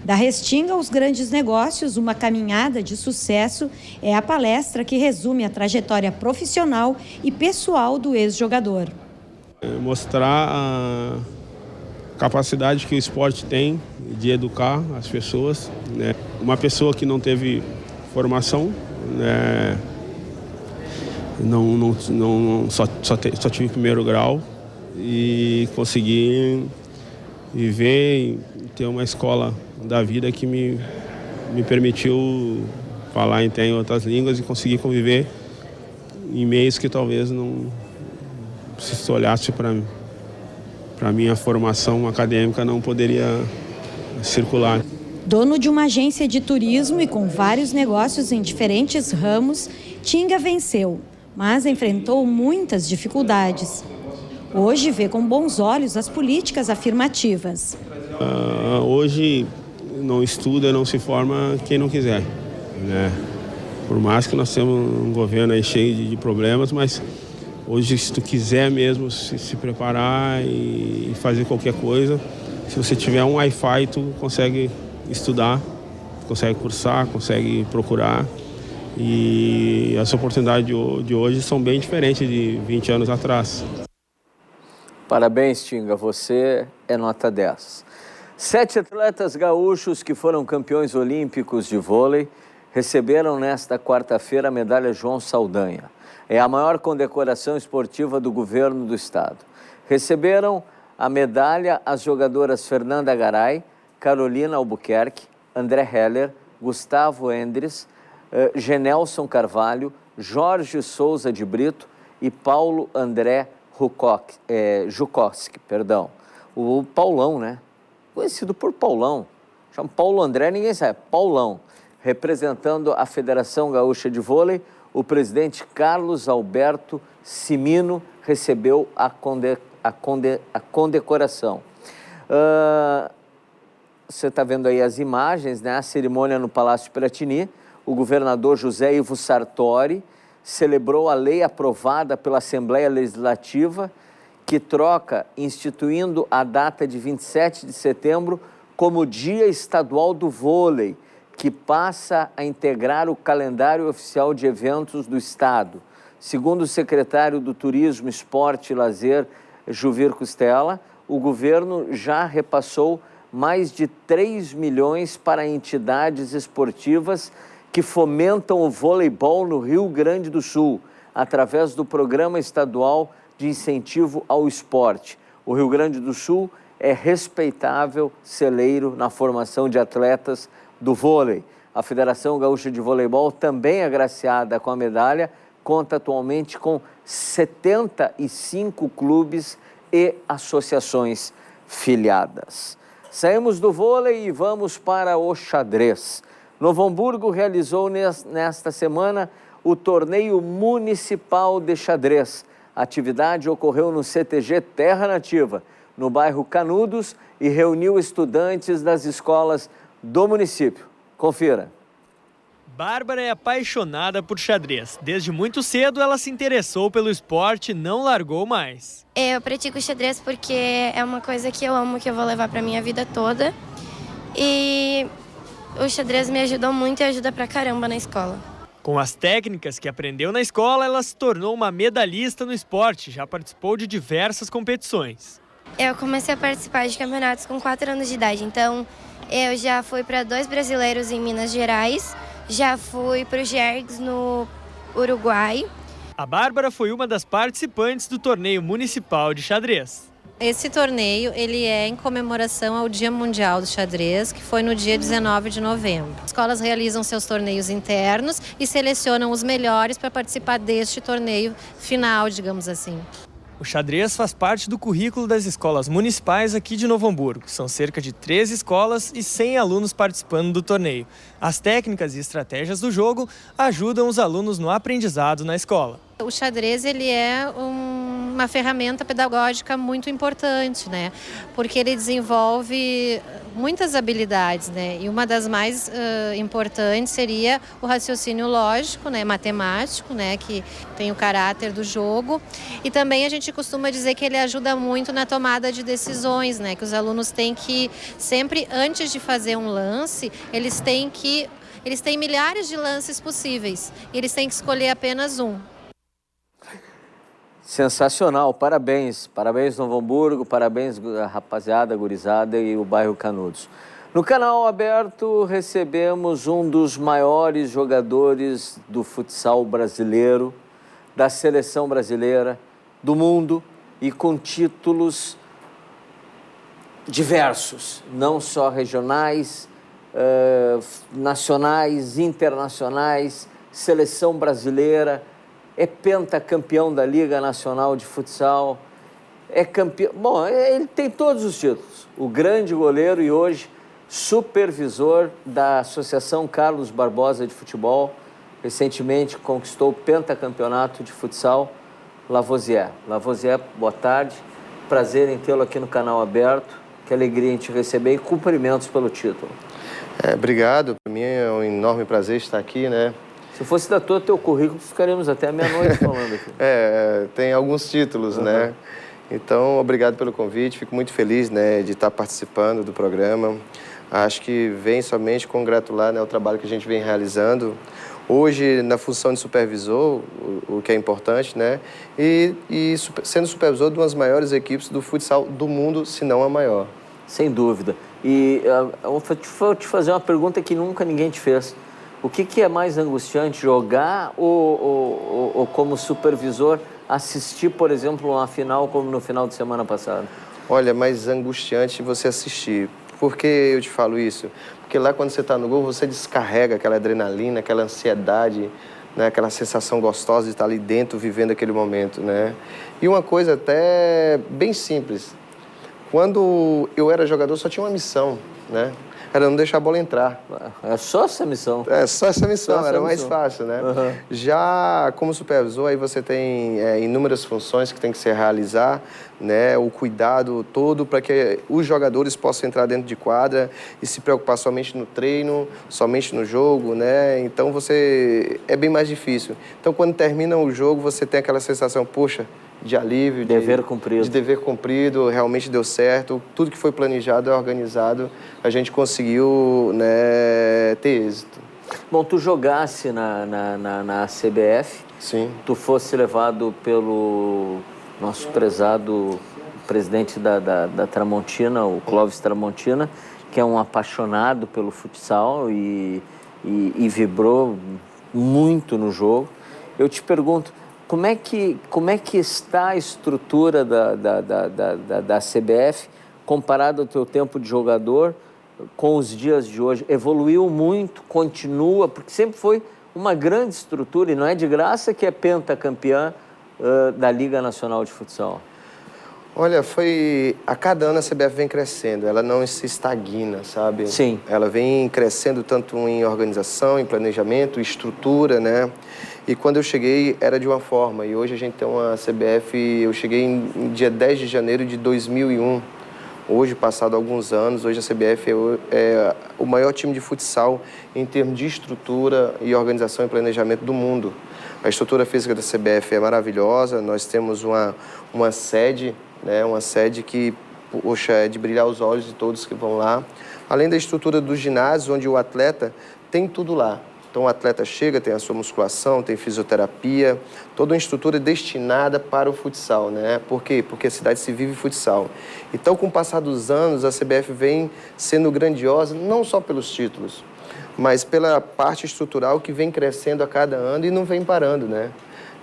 Da Restinga aos grandes negócios, uma caminhada de sucesso é a palestra que resume a trajetória profissional e pessoal do ex-jogador. Mostrar a capacidade que o esporte tem de educar as pessoas, né? Uma pessoa que não teve formação, né? Só tive primeiro grau e consegui viver e ter uma escola da vida que me permitiu falar em outras línguas e conseguir conviver em meios que talvez não, se olhasse para a minha formação acadêmica, não poderia circular. Dono de uma agência de turismo e com vários negócios em diferentes ramos, Tinga venceu, mas enfrentou muitas dificuldades. Hoje vê com bons olhos as políticas afirmativas. Hoje não estuda, não se forma quem não quiser, né? Por mais que nós temos um governo aí cheio de problemas, mas hoje, se tu quiser mesmo se preparar e fazer qualquer coisa, se você tiver um Wi-Fi, tu consegue estudar, consegue cursar, consegue procurar. E as oportunidades de hoje são bem diferentes de 20 anos atrás. Parabéns, Tinga, você é nota 10. 7 atletas gaúchos que foram campeões olímpicos de vôlei receberam nesta quarta-feira a medalha João Saldanha. É a maior condecoração esportiva do governo do estado. Receberam a medalha as jogadoras Fernanda Garay, Carolina Albuquerque, André Heller, Gustavo Endres, Genelson Carvalho, Jorge Souza de Brito e Paulo André Jukowski, o Paulão, né? Conhecido por Paulão. Chama Paulo André, ninguém sabe, Paulão. Representando a Federação Gaúcha de Vôlei, o presidente Carlos Alberto Cimino recebeu a condecoração. Você está vendo aí as imagens, né? A cerimônia no Palácio Piratini. O governador José Ivo Sartori celebrou a lei aprovada pela Assembleia Legislativa que troca, instituindo a data de 27 de setembro como Dia Estadual do Vôlei, que passa a integrar o calendário oficial de eventos do Estado. Segundo o secretário do Turismo, Esporte e Lazer, Juvir Costela, o governo já repassou mais de 3 milhões para entidades esportivas que fomentam o voleibol no Rio Grande do Sul, através do Programa Estadual de Incentivo ao Esporte. O Rio Grande do Sul é respeitável celeiro na formação de atletas do vôlei. A Federação Gaúcha de Voleibol, também agraciada com a medalha, conta atualmente com 75 clubes e associações filiadas. Saímos do vôlei e vamos para o xadrez. Novo Hamburgo realizou nesta semana o Torneio Municipal de Xadrez. A atividade ocorreu no CTG Terra Nativa, no bairro Canudos, e reuniu estudantes das escolas do município. Confira. Bárbara é apaixonada por xadrez. Desde muito cedo ela se interessou pelo esporte e não largou mais. Eu pratico xadrez porque é uma coisa que eu amo, que eu vou levar para minha vida toda. E o xadrez me ajudou muito e ajuda pra caramba na escola. Com as técnicas que aprendeu na escola, ela se tornou uma medalhista no esporte. Já participou de diversas competições. Eu comecei a participar de campeonatos com 4 anos de idade, então eu já fui para 2 brasileiros em Minas Gerais, Já fui para o Jergs no Uruguai. A Bárbara foi uma das participantes do torneio municipal de xadrez. Esse torneio ele é em comemoração ao Dia Mundial do Xadrez, que foi no dia 19 de novembro. As escolas realizam seus torneios internos e selecionam os melhores para participar deste torneio final, digamos assim. O xadrez faz parte do currículo das escolas municipais aqui de Novo Hamburgo. São cerca de 13 escolas e 100 alunos participando do torneio. As técnicas e estratégias do jogo ajudam os alunos no aprendizado na escola. O xadrez ele é uma ferramenta pedagógica muito importante, né? Porque ele desenvolve muitas habilidades, né? E uma das mais importantes seria o raciocínio lógico, né? Matemático, né? Que tem o caráter do jogo. E também a gente costuma dizer que ele ajuda muito na tomada de decisões, né? Que os alunos têm que sempre, antes de fazer um lance, eles têm milhares de lances possíveis. E eles têm que escolher apenas um. Sensacional, parabéns. Parabéns, Novo Hamburgo, parabéns, rapaziada, gurizada e o bairro Canudos. No canal aberto, recebemos um dos maiores jogadores do futsal brasileiro, da seleção brasileira, do mundo e com títulos diversos, não só regionais, nacionais, internacionais, seleção brasileira. É pentacampeão da Liga Nacional de Futsal, é campeão... Bom, ele tem todos os títulos. O grande goleiro e hoje supervisor da Associação Carlos Barbosa de Futebol, recentemente conquistou o pentacampeonato de futsal, Lavoisier. Lavoisier, boa tarde. Prazer em tê-lo aqui no canal aberto. Que alegria em te receber e cumprimentos pelo título. Obrigado. Para mim é um enorme prazer estar aqui, né? Se fosse da tua teu currículo, ficaríamos até a meia-noite falando aqui. Tem alguns títulos, né? Então, obrigado pelo convite. Fico muito feliz, né, de estar participando do programa. Acho que vem somente congratular, né, o trabalho que a gente vem realizando. Hoje, na função de supervisor, o que é importante, né? E sendo supervisor de uma das maiores equipes do futsal do mundo, se não a maior. Sem dúvida. E eu vou te fazer uma pergunta que nunca ninguém te fez. O que é mais angustiante, jogar ou como supervisor, assistir, por exemplo, uma final como no final de semana passado? Olha, mais angustiante você assistir. Por que eu te falo isso? Porque lá quando você está no gol, você descarrega aquela adrenalina, aquela ansiedade, né? Aquela sensação gostosa de estar ali dentro, vivendo aquele momento, né? E uma coisa até bem simples. Quando eu era jogador, só tinha uma missão, né? Era não deixar a bola entrar. É só essa missão? É, só essa missão, só era essa mais missão. fácil, né? Já como supervisor, aí você tem inúmeras funções que tem que se realizar, né? O cuidado todo para que os jogadores possam entrar dentro de quadra e se preocupar somente no treino, somente no jogo, né? Então, é bem mais difícil. Então, quando termina o jogo, você tem aquela sensação, poxa, de alívio, dever cumprido. De dever cumprido, realmente deu certo, tudo que foi planejado e organizado, a gente conseguiu, né, ter êxito. Bom, tu jogasse na CBF, sim. Tu fosse levado pelo nosso prezado presidente da Tramontina, o Clóvis Tramontina, que é um apaixonado pelo futsal e vibrou muito no jogo. Eu te pergunto, como é que está a estrutura da CBF comparado ao teu tempo de jogador com os dias de hoje? Evoluiu muito, continua, porque sempre foi uma grande estrutura e não é de graça que é pentacampeã da Liga Nacional de Futsal. Olha, a cada ano a CBF vem crescendo, ela não se estagna, sabe? Sim. Ela vem crescendo tanto em organização, em planejamento, estrutura, né? E quando eu cheguei era de uma forma, e hoje a gente tem uma CBF, eu cheguei em dia 10 de janeiro de 2001. Hoje, passado alguns anos, hoje a CBF é o maior time de futsal em termos de estrutura e organização e planejamento do mundo. A estrutura física da CBF é maravilhosa, nós temos uma sede, né, uma sede que, poxa, é de brilhar os olhos de todos que vão lá. Além da estrutura do ginásio, onde o atleta tem tudo lá. Então, o atleta chega, tem a sua musculação, tem fisioterapia, toda uma estrutura destinada para o futsal, né? Por quê? Porque a cidade se vive futsal. Então, com o passar dos anos, a CBF vem sendo grandiosa, não só pelos títulos, mas pela parte estrutural que vem crescendo a cada ano e não vem parando, né?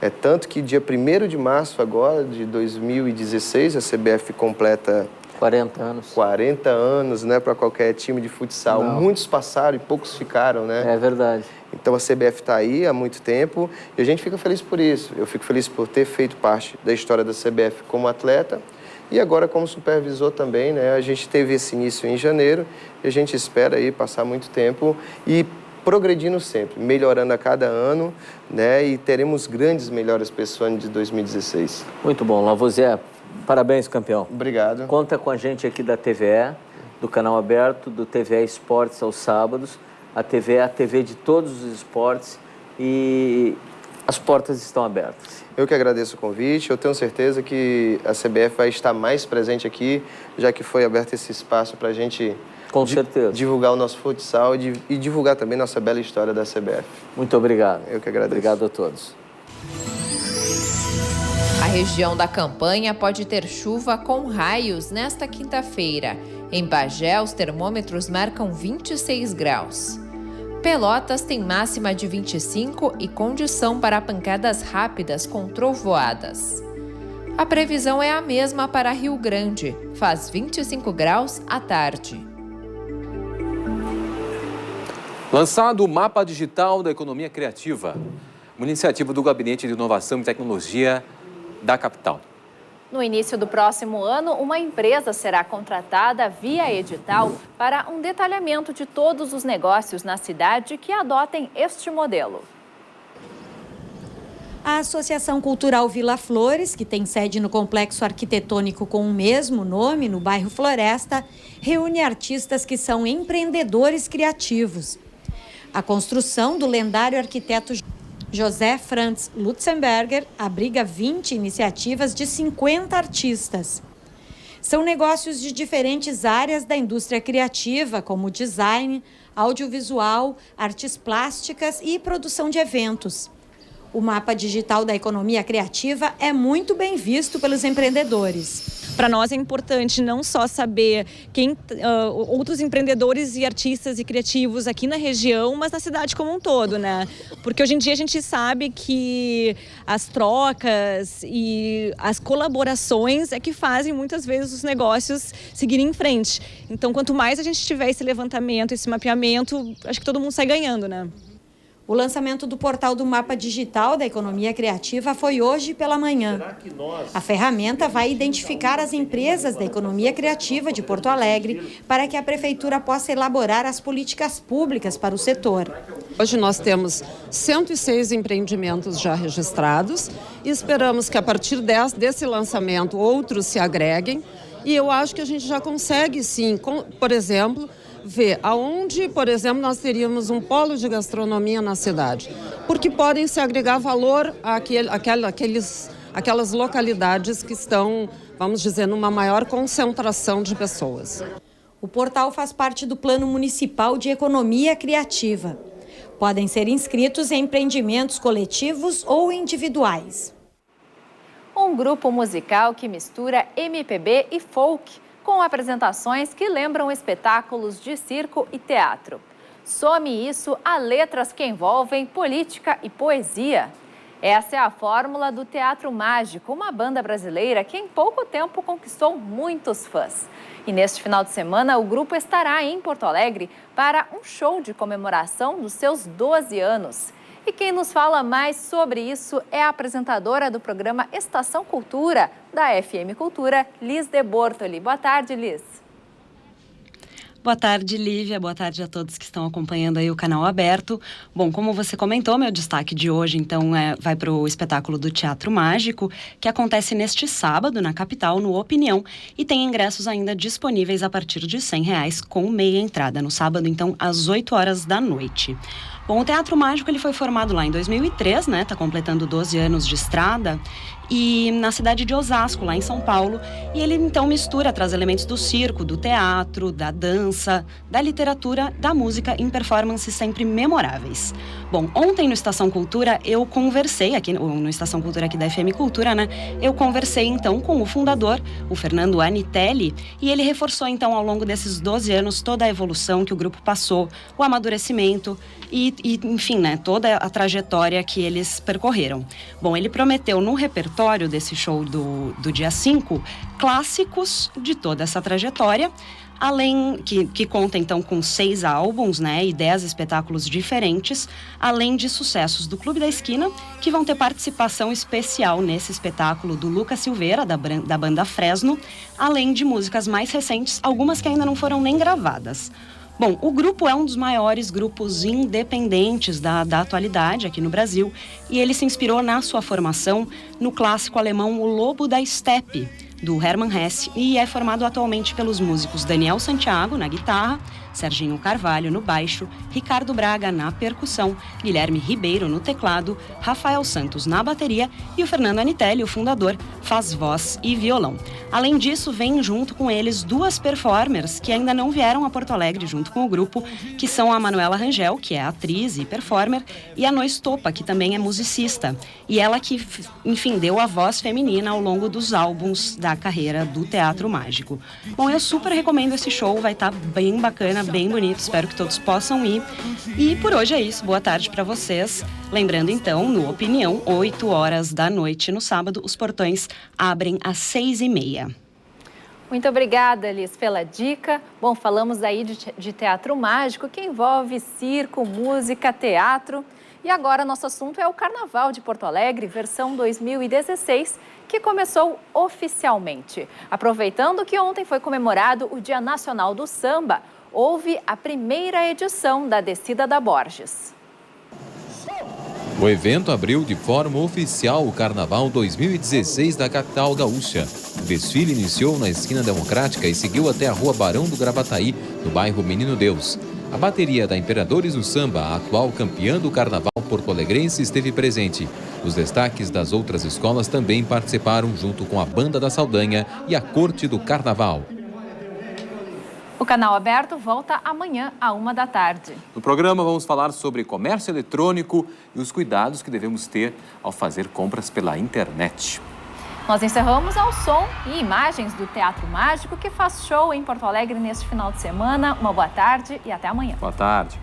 É tanto que dia 1º de março agora, de 2016, a CBF completa 40 anos. 40 anos, né, para qualquer time de futsal. Não. Muitos passaram e poucos ficaram, né? É verdade. Então a CBF está aí há muito tempo e a gente fica feliz por isso. Eu fico feliz por ter feito parte da história da CBF como atleta e agora como supervisor também, né? A gente teve esse início em janeiro e a gente espera aí passar muito tempo e progredindo sempre, melhorando a cada ano, né? E teremos grandes melhoras para esse ano de 2016. Muito bom, Lavoisier. Parabéns, campeão. Obrigado. Conta com a gente aqui da TVE, do canal aberto, do TVE Esportes aos sábados. A TVE é a TV de todos os esportes e as portas estão abertas. Eu que agradeço o convite. Eu tenho certeza que a CBF vai estar mais presente aqui, já que foi aberto esse espaço para a gente com certeza divulgar o nosso futsal e divulgar também nossa bela história da CBF. Muito obrigado. Eu que agradeço. Obrigado a todos. A região da Campanha pode ter chuva com raios nesta quinta-feira. Em Bagé, os termômetros marcam 26 graus. Pelotas tem máxima de 25 e condição para pancadas rápidas com trovoadas. A previsão é a mesma para Rio Grande, faz 25 graus à tarde. Lançado o Mapa Digital da Economia Criativa, uma iniciativa do Gabinete de Inovação e Tecnologia da capital. No início do próximo ano, uma empresa será contratada via edital para um detalhamento de todos os negócios na cidade que adotem este modelo. A Associação Cultural Vila Flores, que tem sede no complexo arquitetônico com o mesmo nome, no bairro Floresta, reúne artistas que são empreendedores criativos. A construção do lendário arquiteto José Franz Lutzenberger abriga 20 iniciativas de 50 artistas. São negócios de diferentes áreas da indústria criativa, como design, audiovisual, artes plásticas e produção de eventos. O mapa digital da economia criativa é muito bem visto pelos empreendedores. Para nós é importante não só saber outros empreendedores e artistas e criativos aqui na região, mas na cidade como um todo, né? Porque hoje em dia a gente sabe que as trocas e as colaborações é que fazem muitas vezes os negócios seguirem em frente. Então, quanto mais a gente tiver esse levantamento, esse mapeamento, acho que todo mundo sai ganhando, né? O lançamento do portal do Mapa Digital da Economia Criativa foi hoje pela manhã. A ferramenta vai identificar as empresas da economia criativa de Porto Alegre para que a Prefeitura possa elaborar as políticas públicas para o setor. Hoje nós temos 106 empreendimentos já registrados e esperamos que a partir desse lançamento outros se agreguem. E eu acho que a gente já consegue sim, por exemplo, ver aonde, por exemplo, nós teríamos um polo de gastronomia na cidade, porque podem se agregar valor àquelas localidades que estão, vamos dizer, numa maior concentração de pessoas. O portal faz parte do Plano Municipal de Economia Criativa. Podem ser inscritos em empreendimentos coletivos ou individuais. Um grupo musical que mistura MPB e folk, com apresentações que lembram espetáculos de circo e teatro. Some isso a letras que envolvem política e poesia. Essa é a fórmula do Teatro Mágico, uma banda brasileira que em pouco tempo conquistou muitos fãs. E neste final de semana, o grupo estará em Porto Alegre para um show de comemoração dos seus 12 anos. E quem nos fala mais sobre isso é a apresentadora do programa Estação Cultura, da FM Cultura, Liz de Bortoli. Boa tarde, Liz. Boa tarde, Lívia. Boa tarde a todos que estão acompanhando aí o canal aberto. Bom, como você comentou, meu destaque de hoje, então, vai para o espetáculo do Teatro Mágico, que acontece neste sábado, na capital, no Opinião, e tem ingressos ainda disponíveis a partir de R$100, com meia entrada, no sábado, então, às 8 horas da noite. Bom, o Teatro Mágico ele foi formado lá em 2003, né? Está completando 12 anos de estrada. e na cidade de Osasco, lá em São Paulo. E ele então mistura, traz elementos do circo, do teatro, da dança, da literatura, da música em performances sempre memoráveis. Bom, ontem no Estação Cultura eu conversei, no Estação Cultura aqui da FM Cultura, né? Eu conversei então com o fundador, o Fernando Anitelli, e ele reforçou então ao longo desses 12 anos toda a evolução que o grupo passou, o amadurecimento e enfim, né, toda a trajetória que eles percorreram. Bom, ele prometeu no repertório desse show do dia 5, clássicos de toda essa trajetória, além que conta então com 6 álbuns, né, e 10 espetáculos diferentes, além de sucessos do Clube da Esquina, que vão ter participação especial nesse espetáculo do Lucas Silveira, da banda Fresno, além de músicas mais recentes, algumas que ainda não foram nem gravadas. Bom, o grupo é um dos maiores grupos independentes da atualidade aqui no Brasil, e ele se inspirou na sua formação no clássico alemão O Lobo da Steppe, do Hermann Hesse, e é formado atualmente pelos músicos Daniel Santiago na guitarra, Serginho Carvalho no baixo, Ricardo Braga na percussão, Guilherme Ribeiro no teclado, Rafael Santos na bateria e o Fernando Anitelli, o fundador, faz voz e violão. Além disso, vem junto com eles 2 performers que ainda não vieram a Porto Alegre junto com o grupo, que são a Manuela Rangel, que é atriz e performer, e a Nois Topa, que também é musicista. E ela que, enfim, deu a voz feminina ao longo dos álbuns da carreira do Teatro Mágico. Bom, eu super recomendo esse show, vai estar bem bacana, bem bonito, espero que todos possam ir. E por hoje é isso, boa tarde para vocês. Lembrando então, no Opinião, 8 horas da noite no sábado, os portões abrem às 6h30. Muito obrigada, Liz, pela dica. Bom, falamos aí de teatro mágico, que envolve circo, música, teatro. E agora nosso assunto é o Carnaval de Porto Alegre, versão 2016, que começou oficialmente. Aproveitando que ontem foi comemorado o Dia Nacional do Samba, houve a primeira edição da Descida da Borges. O evento abriu de forma oficial o Carnaval 2016 da capital gaúcha. O desfile iniciou na Esquina Democrática e seguiu até a Rua Barão do Gravataí, no bairro Menino Deus. A bateria da Imperadores do Samba, a atual campeã do Carnaval porto-alegrense, esteve presente. Os destaques das outras escolas também participaram junto com a Banda da Saldanha e a Corte do Carnaval. O Canal Aberto volta amanhã, à 13h. No programa vamos falar sobre comércio eletrônico e os cuidados que devemos ter ao fazer compras pela internet. Nós encerramos ao som e imagens do Teatro Mágico, que faz show em Porto Alegre neste final de semana. Uma boa tarde e até amanhã. Boa tarde.